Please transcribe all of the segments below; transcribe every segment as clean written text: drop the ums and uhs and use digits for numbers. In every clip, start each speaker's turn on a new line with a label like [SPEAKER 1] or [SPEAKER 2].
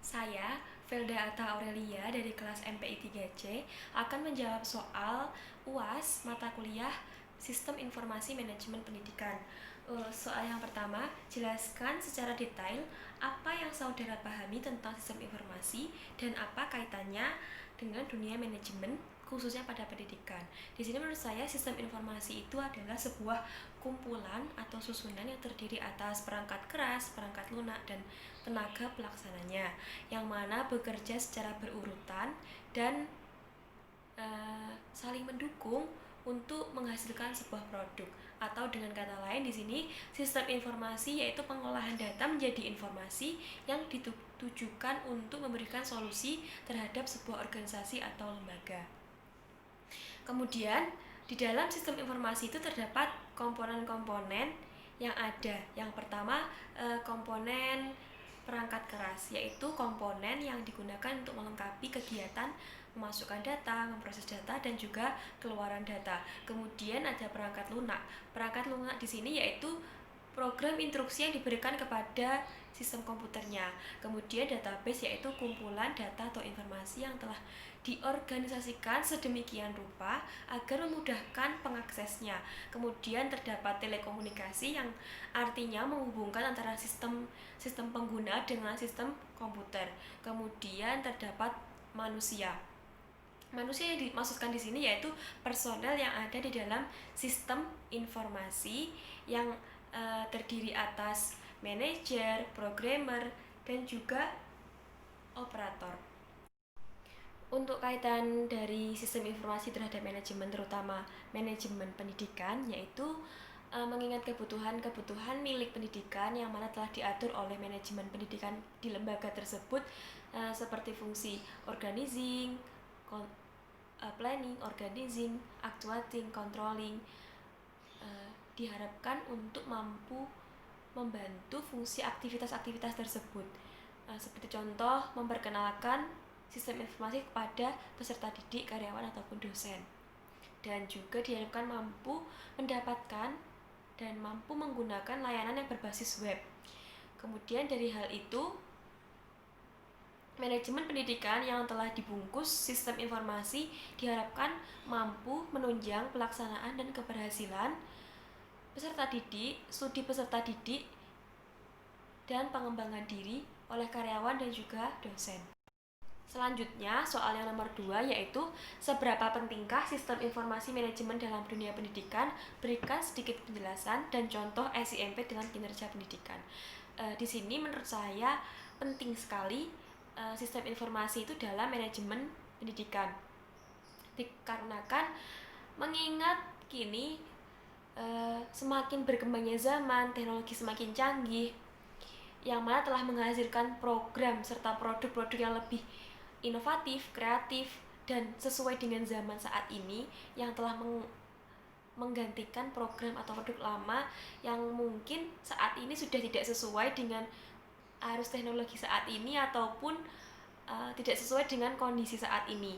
[SPEAKER 1] Saya, Felda Atta Aurelia dari kelas MPI 3C akan menjawab soal UAS mata kuliah Sistem Informasi Manajemen Pendidikan. Soal yang pertama, jelaskan secara detail apa yang saudara pahami tentang sistem informasi dan apa kaitannya dengan dunia manajemen khususnya pada pendidikan. Di sini menurut saya sistem informasi itu adalah sebuah kumpulan atau susunan yang terdiri atas perangkat keras, perangkat lunak, dan tenaga pelaksananya, yang mana bekerja secara berurutan dan saling mendukung untuk menghasilkan sebuah produk. Atau dengan kata lain di sini sistem informasi yaitu pengolahan data menjadi informasi yang ditujukan untuk memberikan solusi terhadap sebuah organisasi atau lembaga. Kemudian di dalam sistem informasi itu terdapat komponen-komponen yang ada. Yang pertama komponen perangkat keras, yaitu komponen yang digunakan untuk melengkapi kegiatan memasukkan data, memproses data, dan juga keluaran data. Kemudian ada perangkat lunak. Perangkat lunak di sini yaitu program instruksi yang diberikan kepada sistem komputernya. Kemudian database yaitu kumpulan data atau informasi yang telah diorganisasikan sedemikian rupa agar memudahkan pengaksesnya. Kemudian terdapat telekomunikasi yang artinya menghubungkan antara sistem pengguna dengan sistem komputer. Kemudian terdapat manusia. Manusia yang dimaksudkan di sini yaitu personel yang ada di dalam sistem informasi yang terdiri atas manajer, programmer, dan juga operator. Untuk kaitan dari sistem informasi terhadap manajemen, terutama manajemen pendidikan, yaitu mengingat kebutuhan milik pendidikan yang mana telah diatur oleh manajemen pendidikan di lembaga tersebut, seperti fungsi organizing, planning, organizing, actuating, controlling, diharapkan untuk mampu membantu fungsi aktivitas-aktivitas tersebut. Seperti contoh, memperkenalkan sistem informasi kepada peserta didik, karyawan, ataupun dosen. Dan juga diharapkan mampu mendapatkan dan mampu menggunakan layanan yang berbasis web. Kemudian dari hal itu, manajemen pendidikan yang telah dibungkus sistem informasi diharapkan mampu menunjang pelaksanaan dan keberhasilan peserta didik, studi peserta didik, dan pengembangan diri oleh karyawan dan juga dosen. Selanjutnya, soal yang nomor 2 yaitu seberapa pentingkah sistem informasi manajemen dalam dunia pendidikan? Berikan sedikit penjelasan dan contoh SIMP dengan kinerja pendidikan. Di sini menurut saya penting sekali sistem informasi itu dalam manajemen pendidikan. Dikarenakan mengingat kini semakin berkembangnya zaman, teknologi semakin canggih, yang mana telah menghasilkan program serta produk-produk yang lebih inovatif, kreatif, dan sesuai dengan zaman saat ini, yang telah menggantikan program atau produk lama yang mungkin saat ini sudah tidak sesuai dengan arus teknologi saat ini ataupun tidak sesuai dengan kondisi saat ini.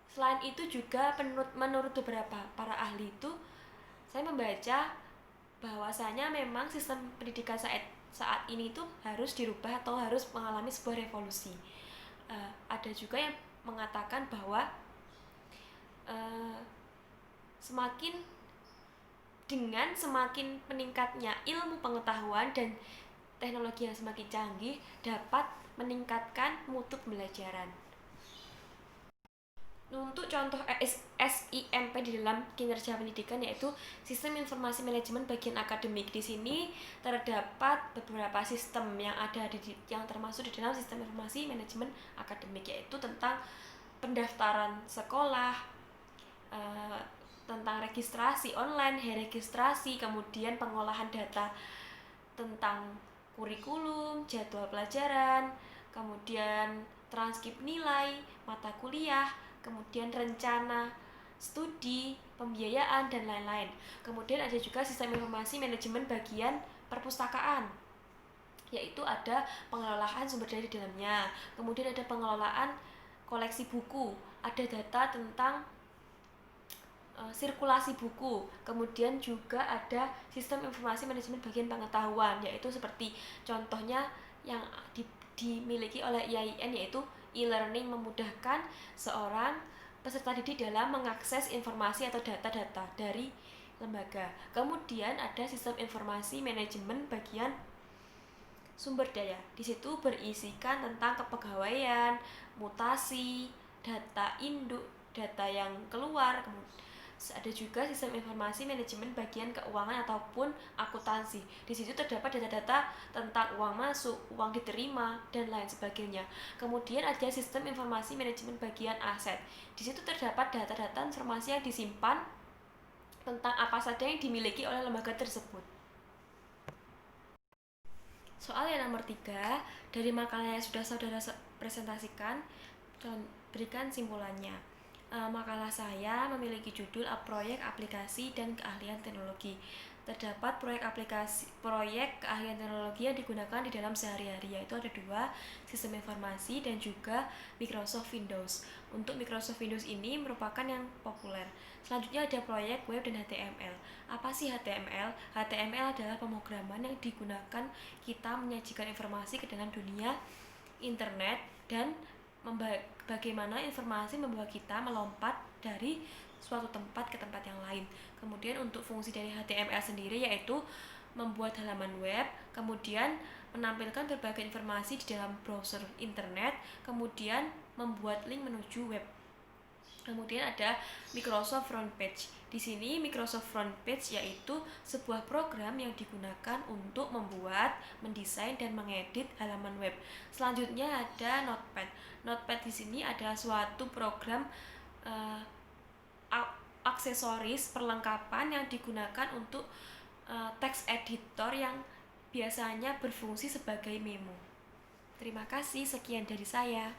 [SPEAKER 1] Selain itu juga menurut beberapa para ahli itu, saya membaca bahwasanya memang sistem pendidikan saat ini itu harus dirubah atau harus mengalami sebuah revolusi. Ada juga yang mengatakan bahwa semakin meningkatnya ilmu pengetahuan dan teknologi yang semakin canggih dapat meningkatkan mutu pembelajaran. Untuk contoh SIMP di dalam kinerja pendidikan yaitu sistem informasi manajemen bagian akademik. Di sini terdapat beberapa sistem yang yang termasuk di dalam sistem informasi manajemen akademik, yaitu tentang pendaftaran sekolah, tentang registrasi online, registrasi, kemudian pengolahan data tentang kurikulum, jadwal pelajaran, kemudian transkrip nilai, mata kuliah, kemudian rencana studi, pembiayaan, dan lain-lain. Kemudian ada juga sistem informasi manajemen bagian perpustakaan, yaitu ada pengelolaan sumber daya di dalamnya. Kemudian ada pengelolaan koleksi buku, ada data tentang sirkulasi buku. Kemudian juga ada sistem informasi manajemen bagian pengetahuan, yaitu seperti contohnya yang dimiliki oleh IAIN, yaitu e-learning, memudahkan seorang peserta didik dalam mengakses informasi atau data-data dari lembaga. Kemudian ada sistem informasi manajemen bagian sumber daya. Di situ berisikan tentang kepegawaian, mutasi, data induk, data yang keluar. Ada juga sistem informasi manajemen bagian keuangan ataupun akuntansi. Di situ terdapat data-data tentang uang masuk, uang diterima, dan lain sebagainya. Kemudian ada sistem informasi manajemen bagian aset. Di situ terdapat data-data informasi yang disimpan tentang apa saja yang dimiliki oleh lembaga tersebut. Soal yang nomor 3, dari makalah yang sudah saudara presentasikan, berikan simpulannya. Makalah saya memiliki judul Proyek Aplikasi dan Keahlian Teknologi. Terdapat proyek keahlian teknologi yang digunakan di dalam sehari-hari, yaitu ada 2, sistem informasi dan juga Microsoft Windows. Untuk Microsoft Windows ini merupakan yang populer. Selanjutnya ada proyek web dan HTML. Apa sih HTML? HTML adalah pemrograman yang digunakan kita menyajikan informasi ke dalam dunia internet dan bagaimana informasi membawa kita melompat dari suatu tempat ke tempat yang lain. Kemudian untuk fungsi dari HTML sendiri yaitu membuat halaman web, kemudian menampilkan berbagai informasi di dalam browser internet, kemudian membuat link menuju web. Kemudian ada Microsoft Front Page. Di sini Microsoft Front Page yaitu sebuah program yang digunakan untuk membuat, mendesain dan mengedit halaman web. Selanjutnya ada Notepad. Notepad di sini adalah suatu program aksesoris perlengkapan yang digunakan untuk text editor yang biasanya berfungsi sebagai memo. Terima kasih, sekian dari saya.